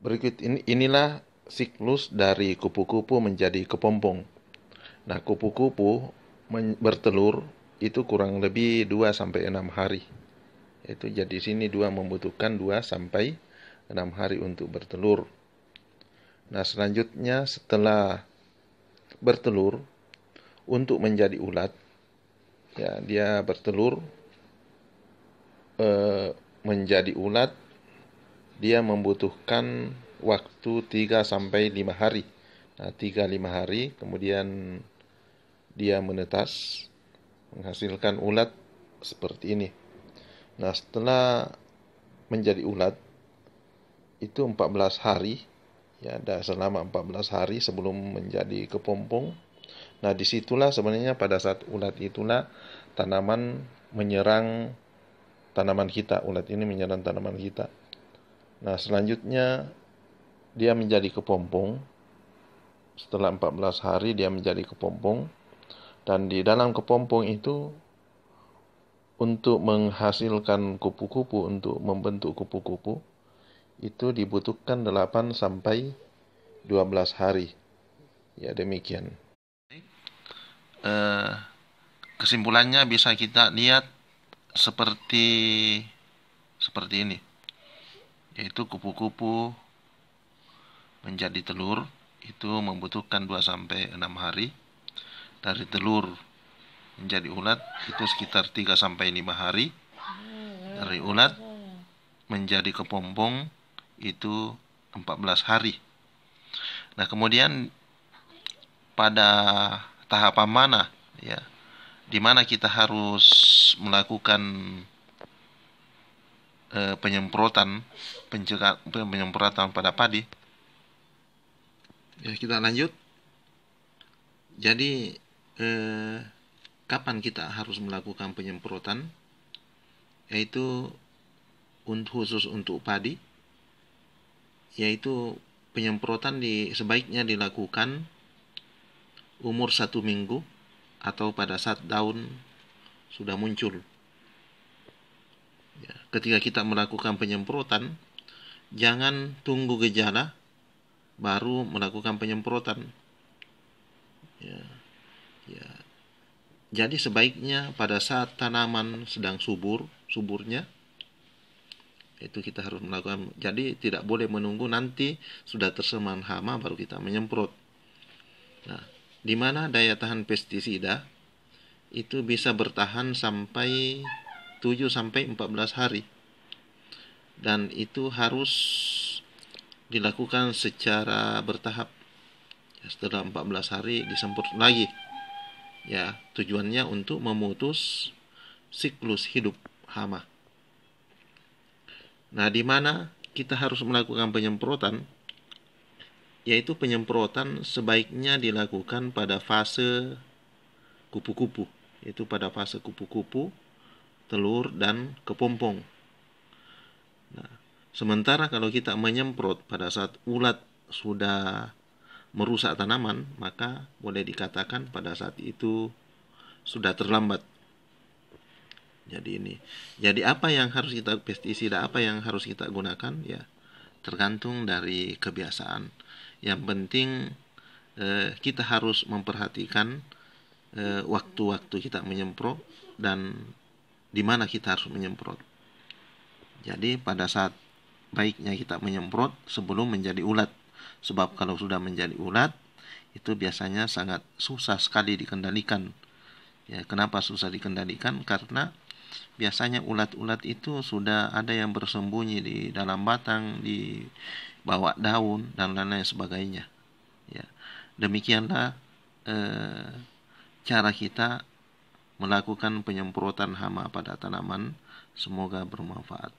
Berikut inilah siklus dari kupu-kupu menjadi kepompong. Nah, kupu-kupu bertelur itu kurang lebih 2 sampai 6 hari. Itu jadi sini membutuhkan 2 sampai 6 hari untuk bertelur. Nah, selanjutnya setelah bertelur untuk menjadi ulat, ya dia bertelur menjadi ulat, dia membutuhkan waktu 3 sampai 5 hari. Nah, 3-5 hari kemudian dia menetas, menghasilkan ulat seperti ini. Nah, setelah menjadi ulat itu 14 hari, ya, ada selama 14 hari sebelum menjadi kepompong. Nah, disitulah sebenarnya pada saat ulat itulah tanaman menyerang tanaman kita. Ulat ini menyerang tanaman kita. Nah, selanjutnya dia menjadi kepompong. Setelah 14 hari dia menjadi kepompong. Dan di dalam kepompong itu untuk menghasilkan kupu-kupu, untuk membentuk kupu-kupu, itu dibutuhkan 8 sampai 12 hari. Ya, demikian. Kesimpulannya bisa kita lihat seperti ini, yaitu kupu-kupu menjadi telur itu membutuhkan 2 sampai 6 hari. Dari telur menjadi ulat itu sekitar 3 sampai 5 hari. Dari ulat menjadi kepompong itu 14 hari. Nah, kemudian pada tahapan mana, ya, di mana kita harus melakukan penyemprotan pada padi. Ya, kita lanjut. Jadi kapan kita harus melakukan penyemprotan? Yaitu khusus untuk padi, yaitu penyemprotan sebaiknya dilakukan umur 1 minggu atau pada saat daun sudah muncul. Ya, ketika kita melakukan penyemprotan, jangan tunggu gejala baru melakukan penyemprotan. Ya. Jadi sebaiknya pada saat tanaman sedang suburnya, itu kita harus melakukan. Jadi tidak boleh menunggu nanti sudah terserang hama baru kita menyemprot. Nah, di mana daya tahan pestisida itu bisa bertahan sampai 7 sampai 14 hari. Dan itu harus dilakukan secara bertahap. Ya, setelah 14 hari disemprot lagi. Ya, tujuannya untuk memutus siklus hidup hama. Nah, di mana kita harus melakukan penyemprotan, yaitu penyemprotan sebaiknya dilakukan pada fase kupu-kupu, yaitu pada fase kupu-kupu, telur, dan kepompong. Nah, sementara kalau kita menyemprot pada saat ulat sudah merusak tanaman, maka boleh dikatakan pada saat itu sudah terlambat. Jadi apa yang harus kita pestisida, apa yang harus kita gunakan, ya tergantung dari kebiasaan. Yang penting kita harus memperhatikan waktu-waktu kita menyemprot dan di mana kita harus menyemprot. Jadi pada saat baiknya kita menyemprot sebelum menjadi ulat. Sebab kalau sudah menjadi ulat, itu biasanya sangat susah sekali dikendalikan. Ya, kenapa susah dikendalikan? Karena biasanya ulat-ulat itu sudah ada yang bersembunyi di dalam batang, di bawah daun, dan lain-lain sebagainya. Ya, demikianlah cara kita melakukan penyemprotan hama pada tanaman. Semoga bermanfaat.